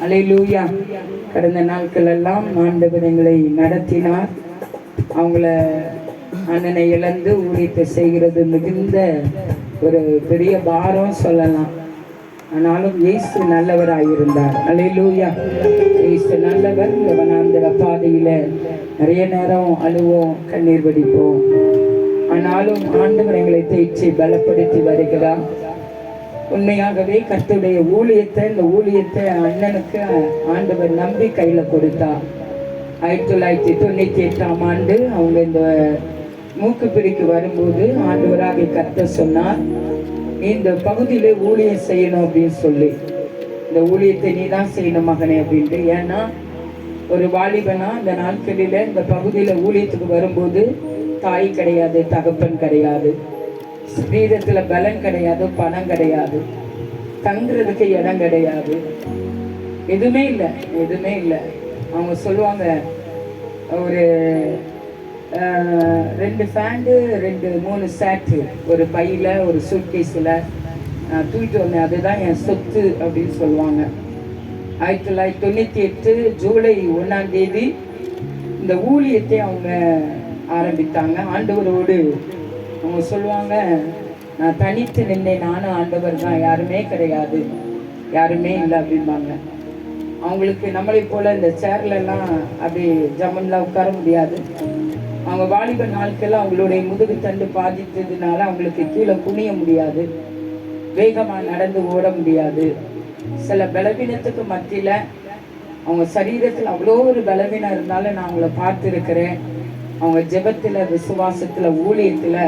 அல்லேலூயா. கடந்த நாட்கள் எல்லாம் ஆண்டவர் எங்களை நடத்தினார். அவங்கள அண்ணனை இழந்து ஊழியத்தை செய்கிறது மிகுந்த ஒரு பெரிய பாரம் சொல்லலாம். ஆனாலும் இயேசு நல்லவராயிருந்தார். அல்லேலூயா. இயேசு நல்லவர். இந்த வனாந்திர பாதையில நிறைய நேரம் அழுவோம், கண்ணீர் வடிப்போம். ஆனாலும் ஆண்டவர் எங்களை தேய்ச்சி பலப்படுத்தி வருகிறார். உண்மையாகவே கர்த்தருடைய ஊழியத்தை, இந்த ஊழியத்தை அண்ணனுக்கு ஆண்டவர் நம்பி கையில கொடுத்தார். 1998ஆம் ஆண்டு அவங்க இந்த மூக்குப்பிடிக்கு வரும்போது ஆண்டவராக கர்த்தர் சொன்னார், இந்த பகுதியிலே ஊழியம் செய்யணும் அப்படின்னு சொல்லி, இந்த ஊழியத்தை நீ தான் செய்யணும் மகனே அப்படின்ட்டு. ஏன்னா ஒரு வாலிபனா இந்த நாட்களில இந்த பகுதியில ஊழியத்துக்கு வரும்போது தாய் கிடையாது, தகப்பன் கிடையாது, சரீரத்துல பலன் கிடையாது, பணம் கிடையாது, தங்குறதுக்கு இடம் கிடையாது, எதுவுமே இல்லை, எதுவுமே இல்லை. அவங்க சொல்லுவாங்க, ஒரு 2 ஃபேண்டு 2-3 சேட்டு ஒரு பையில ஒரு சூட்கேஸில் தூக்கிட்டு வந்தேன், அதுதான் என் சொத்து அப்படின்னு சொல்லுவாங்க. 1998 ஜூலை 1ஆம் தேதி இந்த ஊழியத்தை அவங்க ஆரம்பித்தாங்க. ஆண்டவரோடு அவங்க சொல்லுவாங்க, நான் தனித்து நின்றேன், நானும் ஆண்டவர் தான், யாருமே கிடையாது, யாருமே இல்லை அப்படிம்பாங்க. அவங்களுக்கு நம்மளை போல இந்த சேர்லெல்லாம் அப்படி ஜம்மன்லாம் உட்கார முடியாது. அவங்க வாலிப நாட்கள்லாம் அவங்களுடைய முதுகு தண்டு பாதித்ததுனால அவங்களுக்கு கீழே குனிய முடியாது, வேகமாக நடந்து ஓட முடியாது. சில பலவீனத்துக்கு மத்தியில் அவங்க சரீரத்தில் அவ்வளோ ஒரு பலவீனம் இருந்தாலும் நான் அவங்கள பார்த்துருக்கிறேன். அவங்க ஜெபத்தில், விசுவாசத்தில், ஊழியத்தில்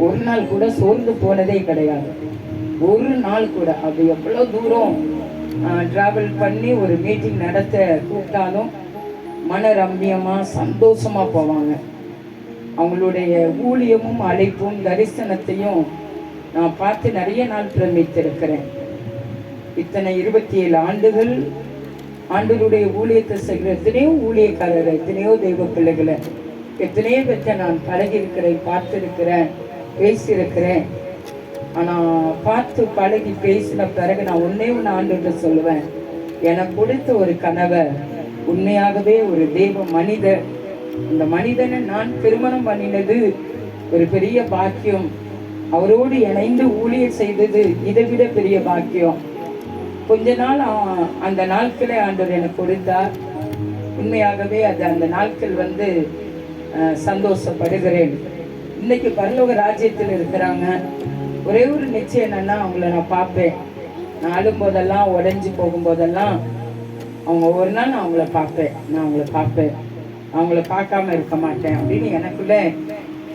ஒரு நாள் கூட சோர்ந்து போனதே கிடையாது. ஒரு நாள் கூட. அப்படி எவ்வளோ தூரம் ட்ராவல் பண்ணி ஒரு மீட்டிங் நடத்த கூப்பிட்டாலும் மன ரம்மியமாக சந்தோஷமாக போவாங்க. அவங்களுடைய ஊழியமும் அழைப்பும் தரிசனத்தையும் நான் பார்த்து நிறைய நாள் பிரமித்திருக்கிறேன். இத்தனை 27 ஆண்டுகள் ஆண்டுகளுடைய ஊழியத்தை செய்கிற எத்தனையோ ஊழியக்காரர், எத்தனையோ தெய்வ பிள்ளைகளை, எத்தனையோ பேர்த்த நான் பழகியிருக்கிறேன், பார்த்துருக்கிறேன், பேசியிருக்கிறேன். ஆனால் பார்த்து பழகி பேசின பிறகு நான் ஒன்னே ஒன்று ஆண்டுகிட்ட சொல்லுவேன், எனக்கு கொடுத்த ஒரு கனவை உண்மையாகவே ஒரு தெய்வ மனிதர், அந்த மனிதனை நான் திருமணம் பண்ணினது ஒரு பெரிய பாக்கியம், அவரோடு இணைந்து ஊழியர் செய்தது இதை விட பெரிய பாக்கியம். கொஞ்ச நாள் அந்த நாட்களை ஆண்டவர் எனக்கு கொடுத்தார். உண்மையாகவே அது அந்த நாட்கள் சந்தோஷப்படுகிறேன். இன்னைக்கு பரலோக ராஜ்யத்தில் இருக்கிறாங்க. ஒரே ஒரு நிச்சயம் என்னன்னா, அவங்கள நான் பார்ப்பேன். நான் அழும்போதெல்லாம், உடஞ்சி போகும்போதெல்லாம் அவங்க ஒரு நாள் நான் அவங்கள பார்ப்பேன், நான் அவங்கள பார்ப்பேன், அவங்கள பார்க்காம இருக்க மாட்டேன் அப்படின்னு எனக்குள்ள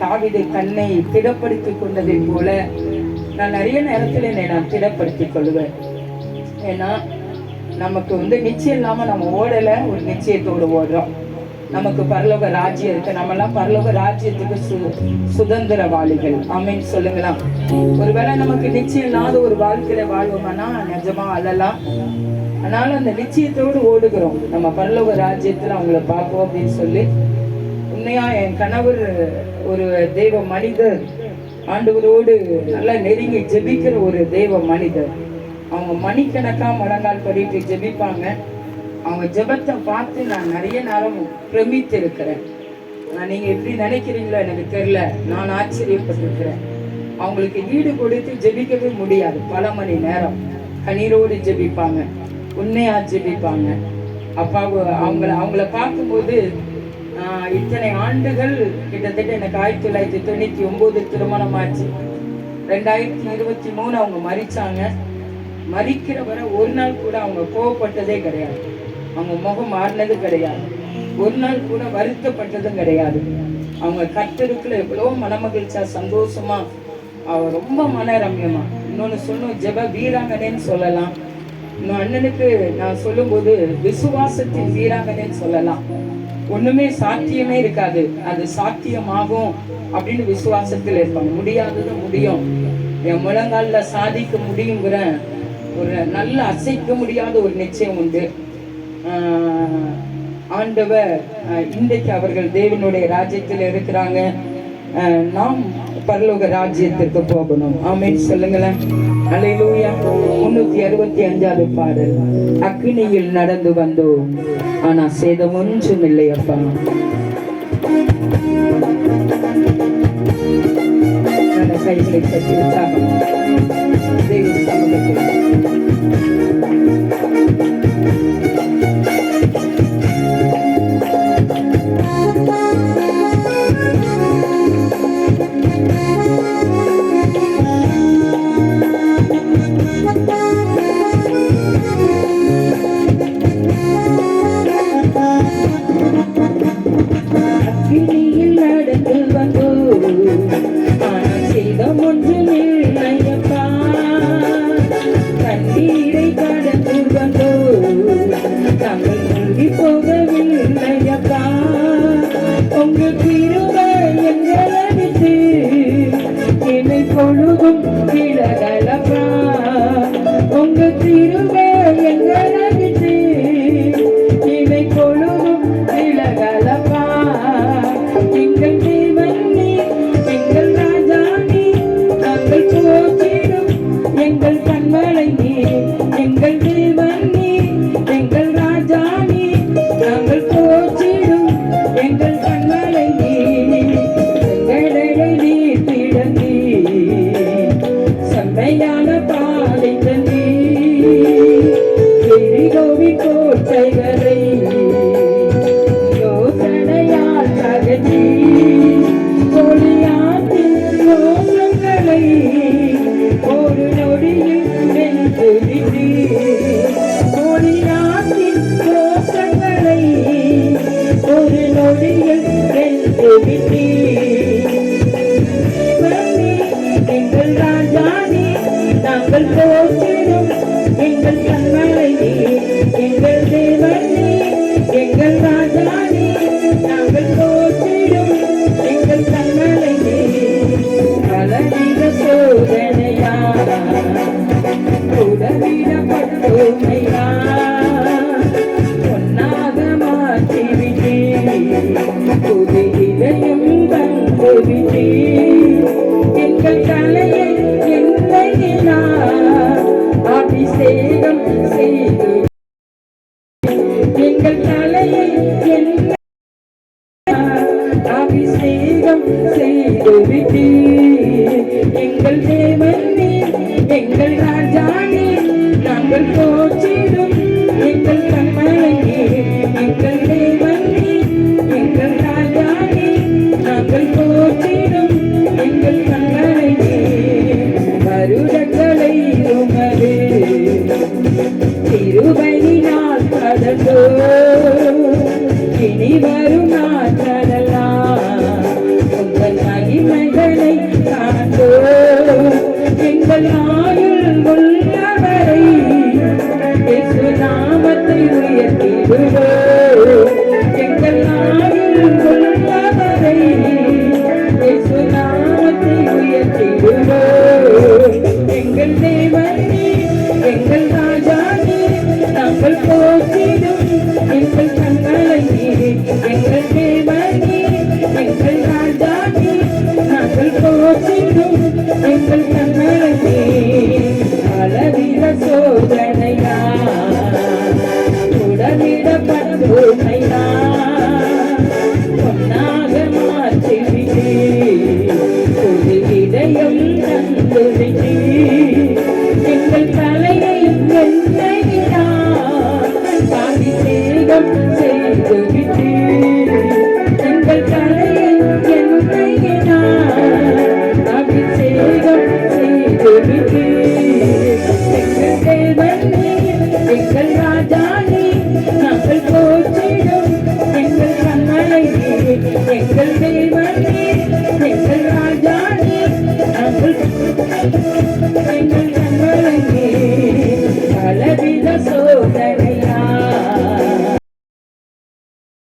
தாவீது தன்னை திடப்படுத்தி கொண்டதை போல நான் நிறைய நேரத்தில் என்னை நான் திடப்படுத்தி கொள்வேன். ஏன்னா நமக்கு நிச்சயம் இல்லாமல் நம்ம ஓடலை, ஒரு நிச்சயத்தோடு ஓடுறோம். நமக்கு பரலோக ராஜ்யம் இருக்கு, நம்மெல்லாம் பரலோக ராஜ்யத்துக்கு சுதந்திரவாளிகள். ஆமீன் சொல்லுங்களா. ஒருவேளை நமக்கு நிச்சயம் இல்லாத ஒரு வாழ்க்கையில வாழ்வோம்னா நிஜமா அல்லலாம். அதனால அந்த நிச்சயத்தோடு ஓடுகிறோம், நம்ம பரலோக ராஜ்யத்துல அவங்கள பார்ப்போம் அப்படின்னு சொல்லி. உண்மையா என் கணவர் ஒரு தெய்வ மனிதர், ஆண்டவரோடு நல்லா நெருங்கி ஜெபிக்கிற ஒரு தெய்வ மனிதர். அவங்க மணிக்கணக்காக முழங்கால் படிட்டு ஜெபிப்பாங்க. அவங்க ஜெபத்தை பார்த்து நான் நிறைய நேரம் பிரமித்து இருக்கிறேன். நீங்க எப்படி நினைக்கிறீங்களோ எனக்கு தெரியல, நான் ஆச்சரியப்பட்டிருக்கிறேன். அவங்களுக்கு ஈடு கொடுத்து ஜெபிக்கவே முடியாது. பல மணி நேரம் கண்ணீரோடு ஜெபிப்பாங்க, உண்மையா ஜெபிப்பாங்க. அப்பாவு அவங்கள பார்க்கும்போது இத்தனை ஆண்டுகள் கிட்டத்தட்ட எனக்கு 1999 திருமணம் ஆச்சு. 2023 அவங்க மரிச்சாங்க. மரிக்கிற வரை ஒரு நாள் கூட அவங்க கோவப்பட்டதே கிடையாது, அவங்க முகம் மாறினது கிடையாது, ஒரு நாள் கூட வருத்தப்பட்டதும் கிடையாது. அவங்க கர்த்தருக்குள்ள எவ்வளோ மனமகிழ்ச்சியா சந்தோஷமா, அவ ரொம்ப மன ரம்யமா. இன்னொன்று சொன்ன ஜெப வீராங்கனேன்னு சொல்லலாம். இன்னும் அண்ணனுக்கு நான் சொல்லும்போது விசுவாசத்தின் வீராங்கனேன்னு சொல்லலாம். ஒண்ணுமே சாத்தியமே இருக்காது, அது சாத்தியமாகும் அப்படின்னு விசுவாசத்தில் இருப்பாங்க. முடியாதது முடியும், என் முழங்கால சாதிக்க முடியுங்கிற ஒரு நல்ல அசைக்க முடியாத ஒரு நிச்சயம் உண்டு. ஆண்டவர் இன்றைக்கு அவர்கள் தேவனுடைய ராஜ்யத்தில் இருக்கிறாங்க. நாம் பரலோக ராஜ்யத்திற்கு போகணும். ஆமென் சொல்லுங்களேன். அல்லேலூயா. 365வது பாடல். அக்கினியில் நடந்து வந்தோம், ஆனா சேதம் ஒன்றும் இல்லை அப்பா. கைகளை கட்டி உற்சாகம் தேவ சமூகத்தில் எங்கள் தேவனே, எங்கள் ராஜாவே, நாங்கள்